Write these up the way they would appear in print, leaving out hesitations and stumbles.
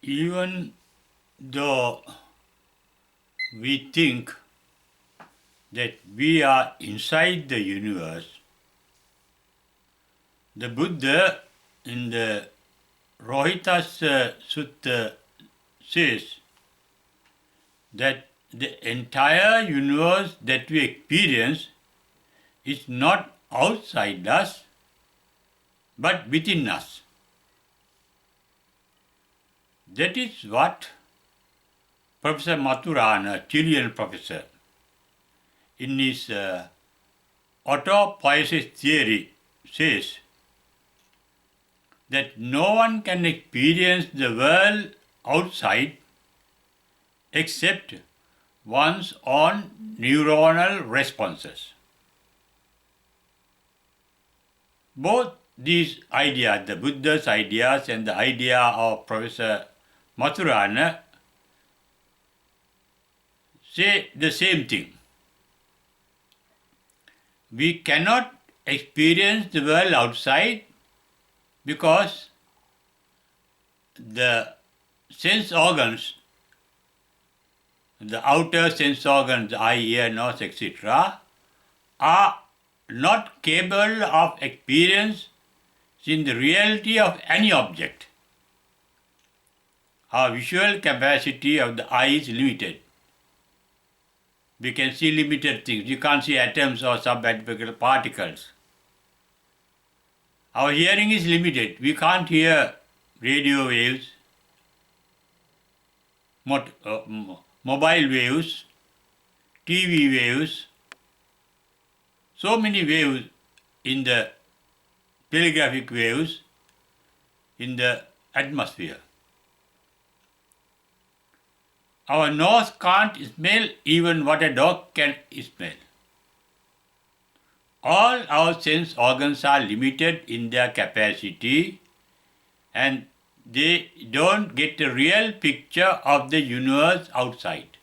even though we think that we are inside the universe, the Buddha in the Rohitas Sutta says that the entire universe that we experience is not outside us but within us. That is what Professor Maturana, a Chilean professor, in his autopoiesis theory says that no one can experience the world outside except one's own neuronal responses. Both these ideas, the Buddha's ideas and the idea of Professor Maturana, say the same thing. We cannot experience the world outside because the sense organs, the outer sense organs, eye, ear, nose, etc., are not capable of experience in the reality of any object. Our visual capacity of the eye is limited. We can see limited things. You can't see atoms or subatomic particles. Our hearing is limited. We can't hear radio waves, mobile waves, TV waves, so many waves in the telegraphic waves in the atmosphere. Our nose can't smell even what a dog can smell. All our sense organs are limited in their capacity and they don't get a real picture of the universe outside.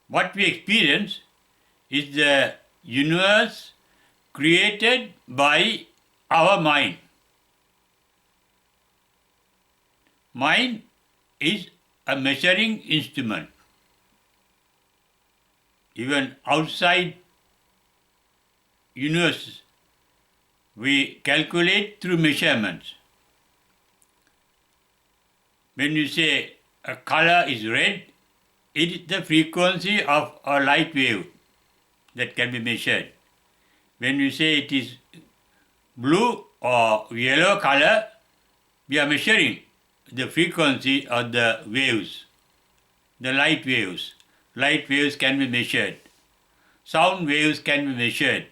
What we experience is the universe created by our mind. Mind is a measuring instrument. Even outside universe, we calculate through measurements. When you say a color is red, it is the frequency of a light wave that can be measured. When you say it is blue or yellow color, we are measuring the frequency of the waves, the light waves. Light waves can be measured. Sound waves can be measured.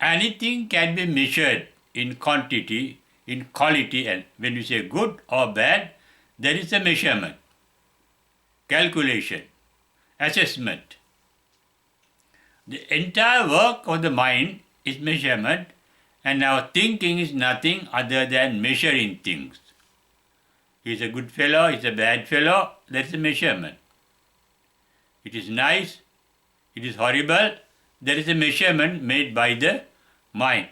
Anything can be measured in quantity, in quality, and when you say good or bad, there is a measurement, calculation, assessment. The entire work of the mind is measurement, and our thinking is nothing other than measuring things. He is a good fellow, he is a bad fellow, that's a measurement. It is nice, it is horrible, there is a measurement made by the mind.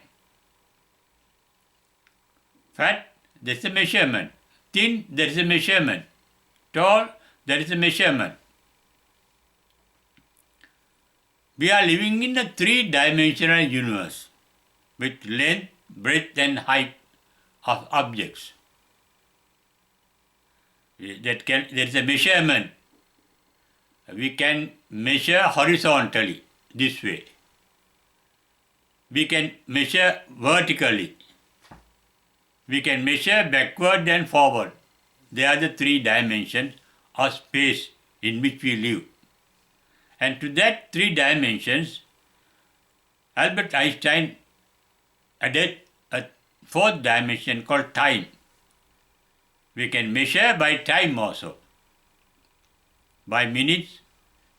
Fat, there is a measurement. Thin, there is a measurement. Tall, there is a measurement. We are living in a three-dimensional universe with length, breadth and height of objects. There is a measurement. We can measure horizontally this way. We can measure vertically. We can measure backward and forward. They are the three dimensions of space in which we live. And to that three dimensions, Albert Einstein added a fourth dimension called time. We can measure by time also, by minutes,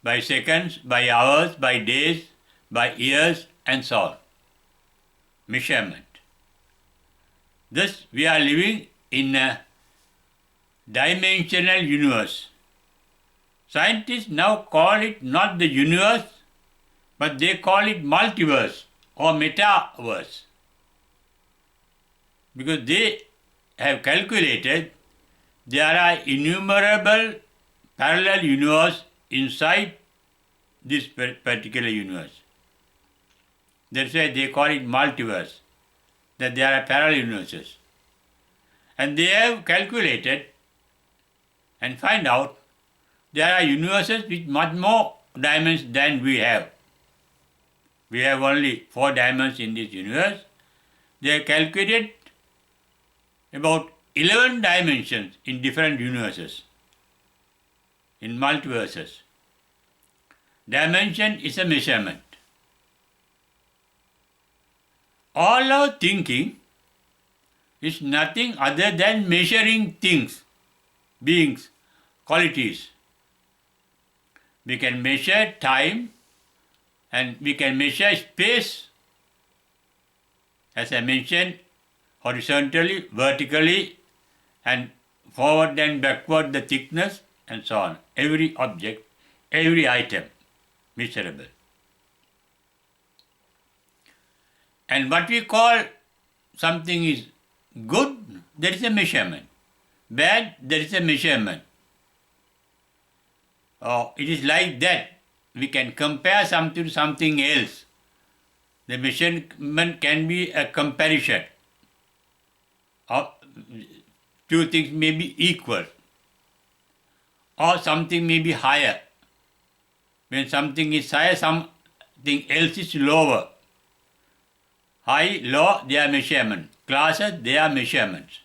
by seconds, by hours, by days, by years, and so on. Measurement. Thus, we are living in a dimensional universe. Scientists now call it not the universe, but they call it multiverse or metaverse. because they have calculated there are innumerable parallel universes inside this particular universe. That's why they call it multiverse, that there are parallel universes. And they have calculated and find out there are universes with much more dimensions than we have. We have only 4 dimensions in this universe. They have calculated about 11 dimensions in different universes, in multiverses. Dimension is a measurement. All our thinking is nothing other than measuring things, beings, qualities. We can measure time and we can measure space, as I mentioned, horizontally, vertically, and forward and backward the thickness and so on. Every object, every item, measurable. And what we call something is good, there is a measurement. Bad, there is a measurement. It is like that. We can compare something to something else. The measurement can be a comparison. Two things may be equal. Or something may be higher. When something is higher, something else is lower. High, low, they are measurements. Classes, they are measurements.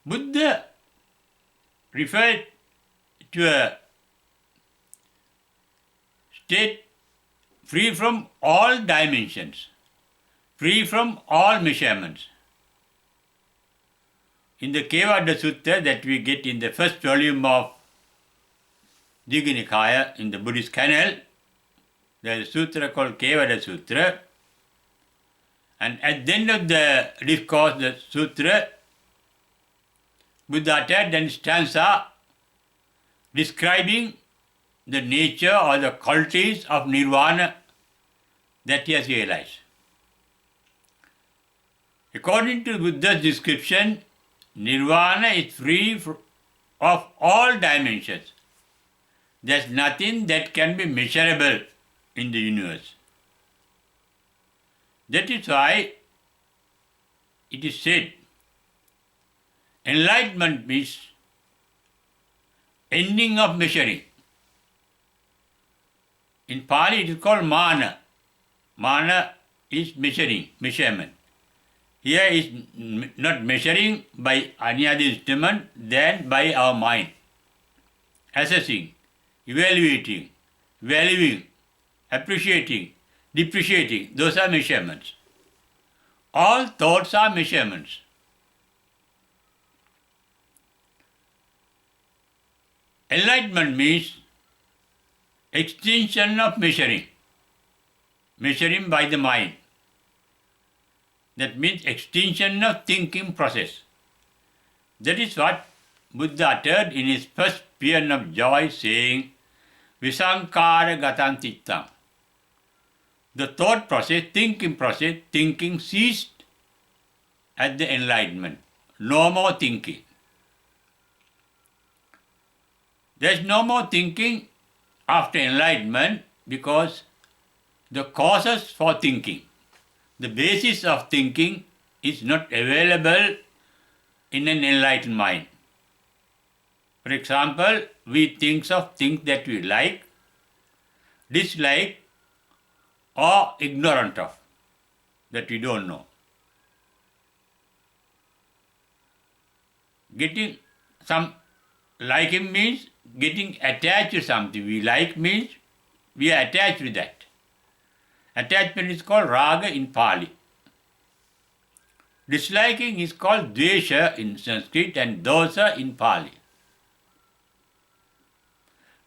Buddha referred to a state free from all dimensions, free from all measurements. In the Kevada Sutta that we get in the first volume of Digha Nikaya in the Buddhist Canal, there is a sutra called Kevada Sutra, and at the end of the discourse, the sutra, Buddha uttered an stanza describing the nature or the qualities of Nirvana that he has realized. According to Buddha's description, Nirvana is free of all dimensions. There is nothing that can be measurable in the universe. That is why it is said, enlightenment means ending of measuring. In Pali it is called mana. Mana is measurement. Here is not measuring by any other instrument than by our mind. Assessing, evaluating, valuing, appreciating, depreciating, those are measurements. All thoughts are measurements. Enlightenment means extinction of measuring by the mind. That means extinction of thinking process. That is what Buddha uttered in his first paean of joy, saying, Visankara gatam tittam. The thought process, thinking ceased at the enlightenment. No more thinking. There is no more thinking after enlightenment because the causes for thinking, the basis of thinking is not available in an enlightened mind. For example, we think of things that we like, dislike, or ignorant of, that we don't know. Getting some liking means getting attached to something. We like means we are attached with that. Attachment is called raga in Pali. Disliking is called dvesha in Sanskrit and dosa in Pali.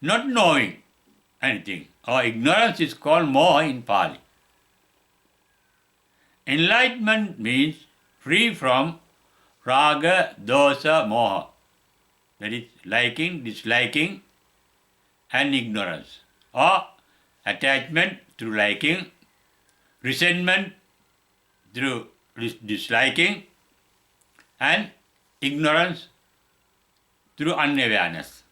Not knowing anything or ignorance is called moha in Pali. Enlightenment means free from raga, dosa, moha. That is liking, disliking and ignorance, or attachment through liking, resentment through disliking, and ignorance through unawareness.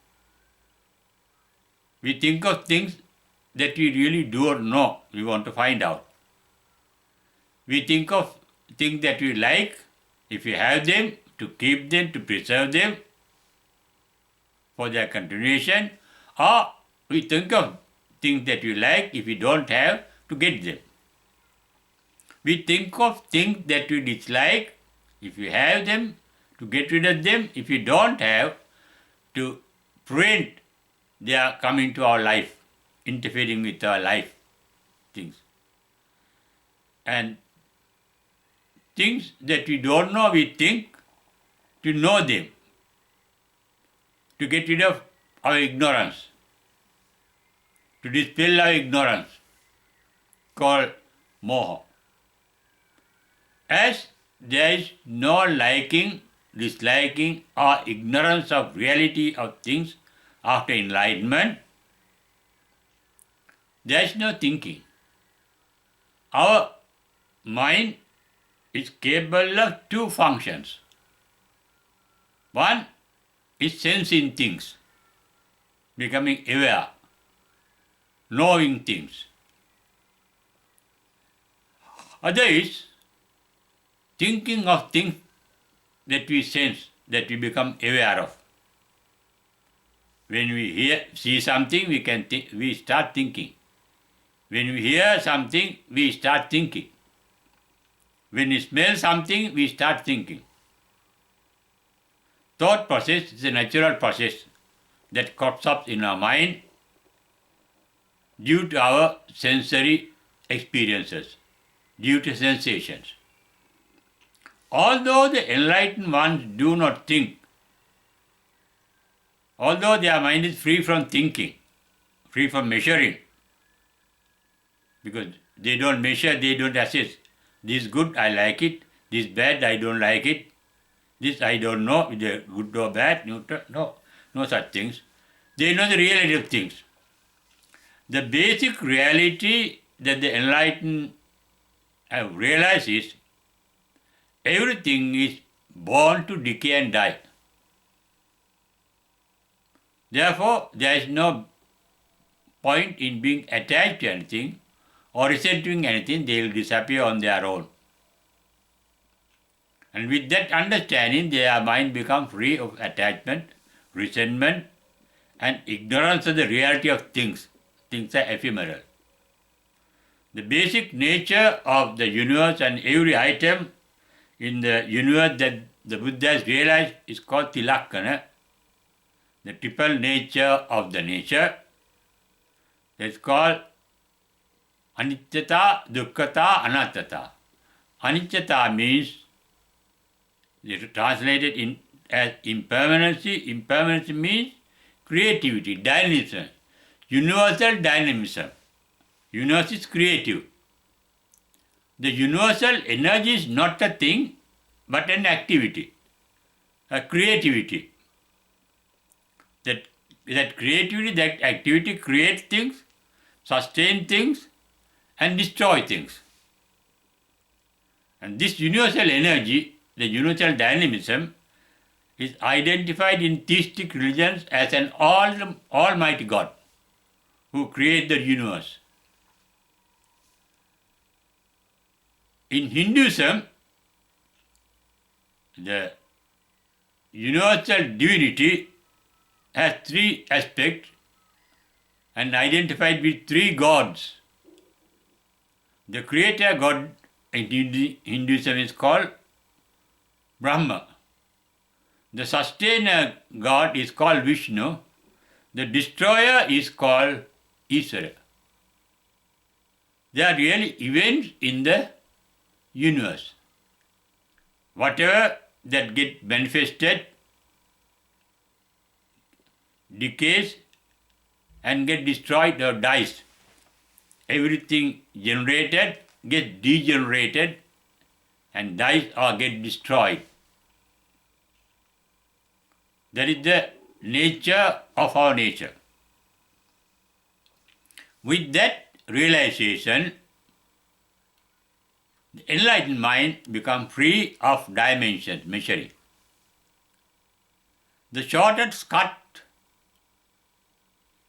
We think of things that we really do or know, we want to find out. We think of things that we like, if we have them, to keep them, to preserve them for their continuation, or we think of things that we like, if we don't have, to get them. We think of things that we dislike, if we have them, to get rid of them, if we don't have, to prevent their coming to our life, interfering with our life, things. And things that we don't know, we think to know them, to get rid of our ignorance, to dispel our ignorance, called moha. As there is no liking, disliking, or ignorance of reality of things after enlightenment, there is no thinking. Our mind is capable of two functions. One is sensing things, becoming aware, knowing things. Other is thinking of things that we sense, that we become aware of. When we see something, we start thinking. When we hear something, we start thinking. When we smell something, we start thinking. Thought process is a natural process that crops up in our mind due to our sensory experiences, due to sensations. Although the enlightened ones do not think, although their mind is free from thinking, free from measuring, because they don't measure, they don't assess. This good, I like it. This bad, I don't like it. This I don't know, whether good or bad, no such things. They know the reality of things. The basic reality that the enlightened have realized is everything is born to decay and die. Therefore, there is no point in being attached to anything or resenting anything. They will disappear on their own. And with that understanding, their mind becomes free of attachment, resentment, and ignorance of the reality of things. Things are ephemeral. The basic nature of the universe and every item in the universe that the Buddha has realized is called Tilakkana, the triple nature of the nature. That's called Anityata, Dukkhata, Anattata. Anityata means, translated as impermanency. Impermanency means creativity, dynamism, universal dynamism. Universe is creative. The universal energy is not a thing, but an activity, a creativity. That creativity, that activity creates things, sustains things, and destroys things. And this universal energy, the universal dynamism, is identified in theistic religions as an almighty God who created the universe. In Hinduism, the universal divinity has three aspects and identified with three gods. The creator God in Hinduism is called Brahma. The sustainer God is called Vishnu. The destroyer is called Ishvara. They are really events in the universe. Whatever that gets manifested, decays and gets destroyed or dies. Everything generated gets degenerated and dies or gets destroyed. That is the nature of our nature. With that realization, the enlightened mind becomes free of dimensions, measuring. The shortest cut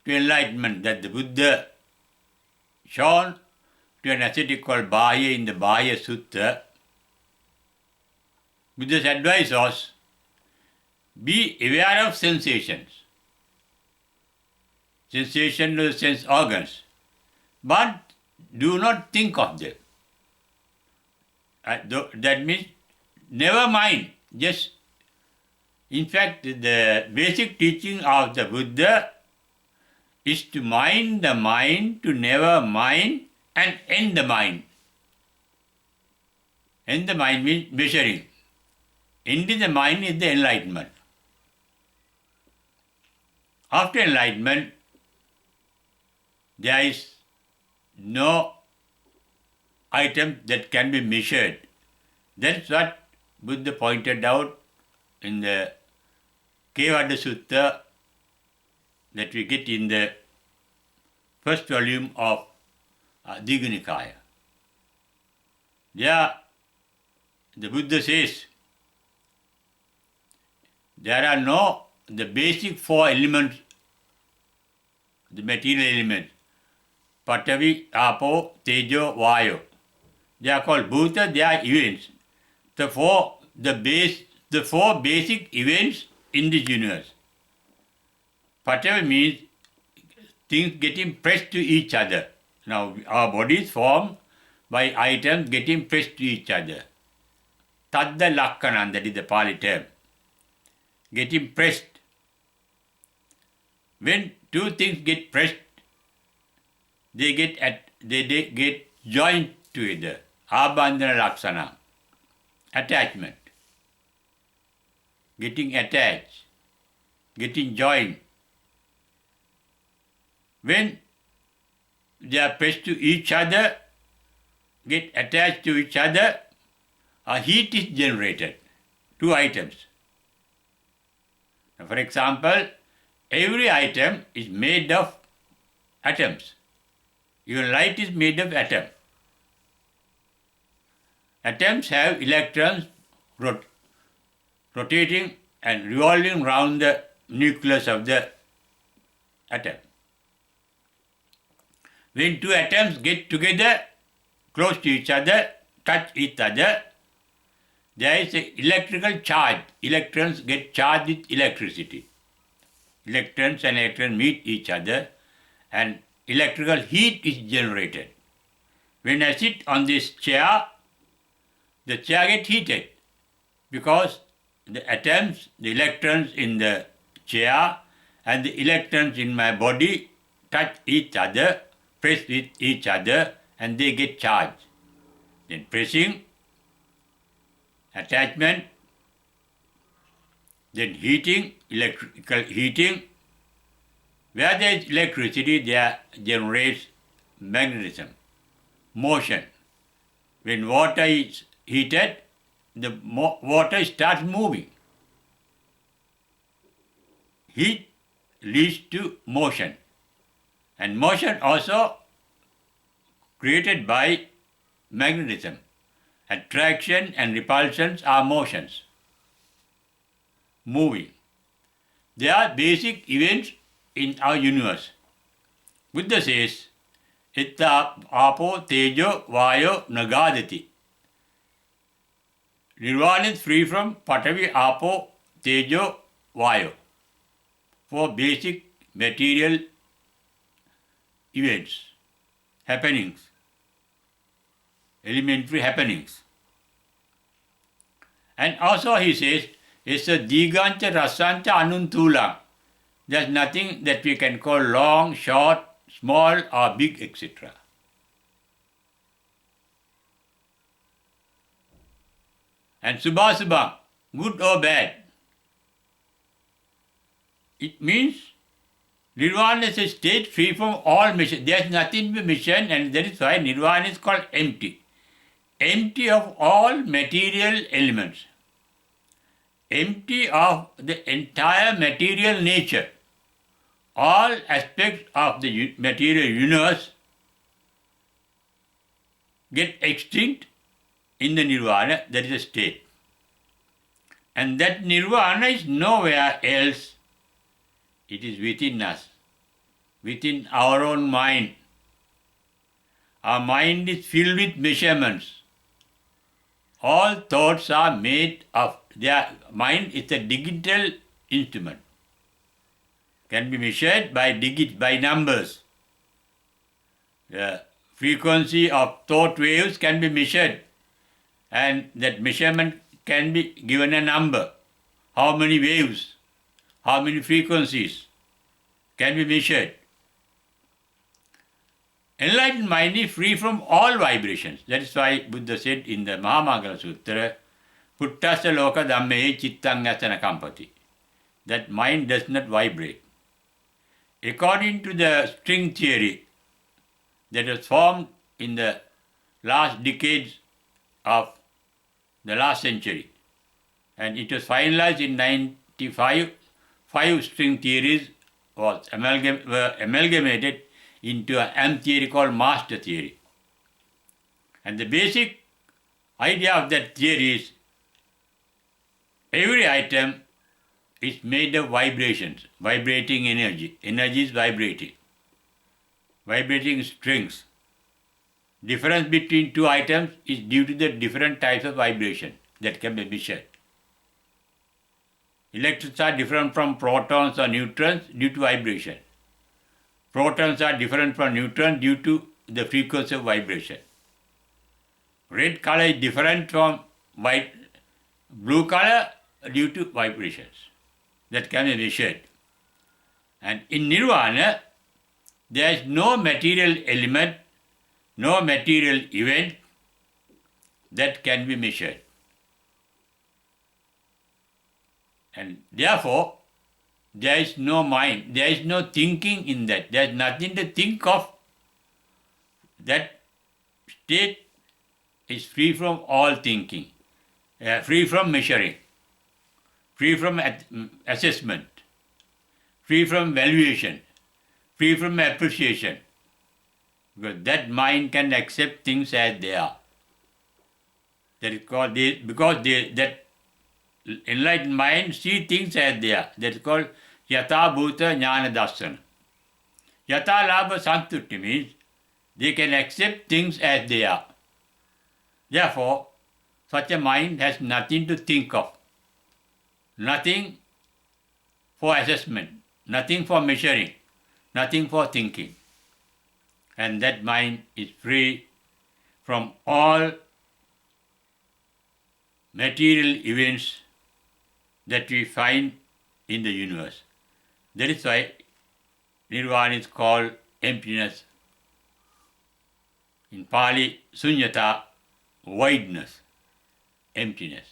to enlightenment that the Buddha shown to an ascetic called Bahya in the Bahya Sutta, Buddha's advice was, be aware of sensations. Sensation to the sense organs. But do not think of them. That means never mind. Just, in fact, the basic teaching of the Buddha is to mind the mind, to never mind, and end the mind. End the mind means measuring. Ending the mind is the enlightenment. After enlightenment, there is no item that can be measured. That's what Buddha pointed out in the Kevada Sutta that we get in the first volume of Digha Nikaya. There, the Buddha says, there are no, the basic four elements, the material elements, Patavi, Apo, Tejo, Vayo. They are called Bhuta, they are events. The four basic events in this universe. Patavi means things getting pressed to each other. Now, our bodies formed by items getting pressed to each other. Tadda Lakkanan, that is the Pali term. Getting pressed. When two things get pressed, they get joined together. Abandhana Laksana. Attachment. Getting attached. Getting joined. When they are pressed to each other, get attached to each other, a heat is generated. Two items. For example, every item is made of atoms. Even light is made of atom. Atoms have electrons rotating and revolving around the nucleus of the atom. When two atoms get together, close to each other, touch each other, there is an electrical charge. Electrons get charged with electricity. Electrons and electrons meet each other and electrical heat is generated. When I sit on this chair, the chair gets heated because the atoms, the electrons in the chair and the electrons in my body touch each other, press with each other, and they get charged. Then pressing, attachment, then heating, electrical heating. Where there is electricity, there generates magnetism, motion. When water is heated, the water starts moving. Heat leads to motion. And motion also created by magnetism. Attraction and repulsions are motions. Moving. They are basic events in our universe. Buddha says, Itta apo tejo vayo nagadati. Nirvana is free from Patavi, Apo, Tejo, Vayo. Four basic material events, happenings, elementary happenings. And also he says, it's a digancha rasancha anuntula. There's nothing that we can call long, short, small or big, etc. And subha, good or bad. It means Nirvana is a state free from all mission. There is nothing to be mission, and that is why Nirvana is called empty. Empty of all material elements. Empty of the entire material nature. All aspects of the material universe get extinct in the Nirvana, there is a state. And that Nirvana is nowhere else. It is within us, within our own mind. Our mind is filled with measurements. All thoughts are made of, their mind is a digital instrument. Can be measured by digits, by numbers. The frequency of thought waves can be measured, and that measurement can be given a number. How many waves, how many frequencies can be measured. Enlightened mind is free from all vibrations. That is why Buddha said in the Mahamangala Sutra, Puttasa loka dhamme chittang asana kampati. That mind does not vibrate. According to the string theory that was formed in the last decades of the last century, and it was finalized in 95, 5 string theories were amalgamated into an M theory called master theory. And the basic idea of that theory is every item is made of vibrations, vibrating energy. Energy is vibrating strings. Difference between two items is due to the different types of vibration that can be measured. Electrons are different from protons or neutrons due to vibration. Protons are different from neutrons due to the frequency of vibration. Red color is different from blue color due to vibrations that can be measured. And in Nirvana, there is no material element, no material event that can be measured. And therefore, there is no mind, there is no thinking in that. There is nothing to think of. That state is free from all thinking, free from measuring, free from assessment, free from valuation, free from appreciation. Because that mind can accept things as they are. That is called, that enlightened mind see things as they are. That is called Yatha Bhuta Jnana Darsana. Yatha Labha Santutti means they can accept things as they are. Therefore, such a mind has nothing to think of, nothing for assessment, nothing for measuring, nothing for thinking. And that mind is free from all material events that we find in the universe. That is why Nirvana is called emptiness. In Pali, sunyata, voidness, emptiness.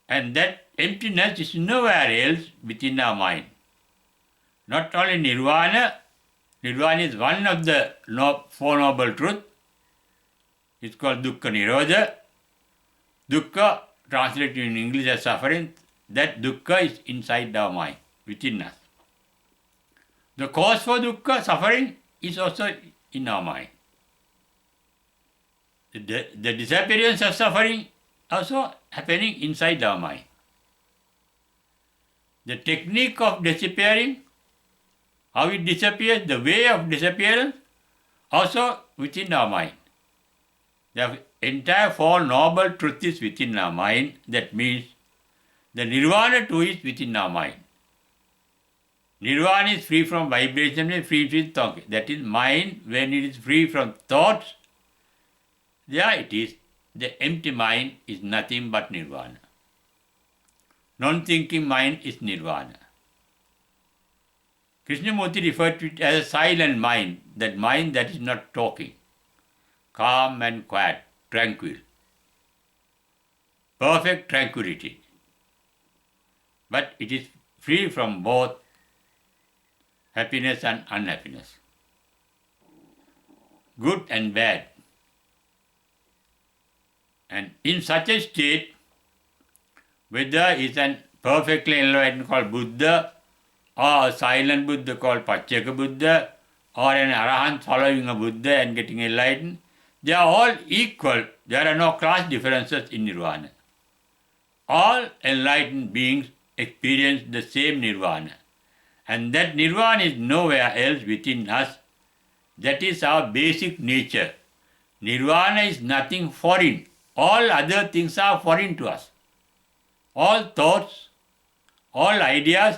And that emptiness is nowhere else within our mind. Not only Nirvana, Nirvana is one of the Four Noble Truths. It's called Dukkha Nirodha. Dukkha, translated in English as suffering, that dukkha is inside our mind, within us. The cause for dukkha, suffering, is also in our mind. The disappearance of suffering also happening inside our mind. The technique of disappearing, how it disappears, the way of disappearance, also within our mind. The entire Four Noble Truth is within our mind. That means the Nirvana too is within our mind. Nirvana is free from vibration and free from thought. That is mind, when it is free from thoughts, there it is. The empty mind is nothing but Nirvana. Non-thinking mind is Nirvana. Krishnamurti referred to it as a silent mind, that mind that is not talking. Calm and quiet, tranquil. Perfect tranquility. But it is free from both happiness and unhappiness, good and bad. And in such a state, whether it's a perfectly enlightened called Buddha, or a silent Buddha called Pacceka Buddha, or an Arahant following a Buddha and getting enlightened, They are all equal. There are no class differences in Nirvana. All enlightened beings experience the same Nirvana. And that Nirvana is nowhere else within us. That is our basic nature. Nirvana is nothing foreign. All other things are foreign to us. All thoughts, all ideas,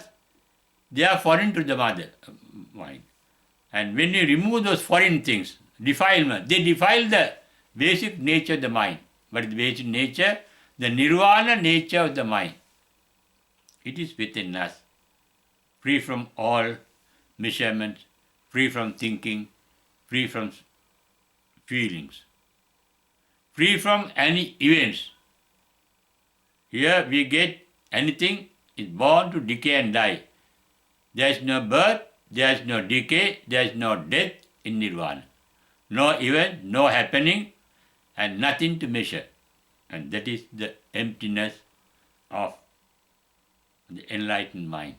they are foreign to the mind. And when you remove those foreign things, defilement, they defile the basic nature of the mind. But the basic nature, the Nirvana nature of the mind, it is within us, free from all measurements, free from thinking, free from feelings, free from any events. Here we get anything is born to decay and die. There is no birth, there is no decay, there is no death in Nirvana. No event, no happening, and nothing to measure. And that is the emptiness of the enlightened mind.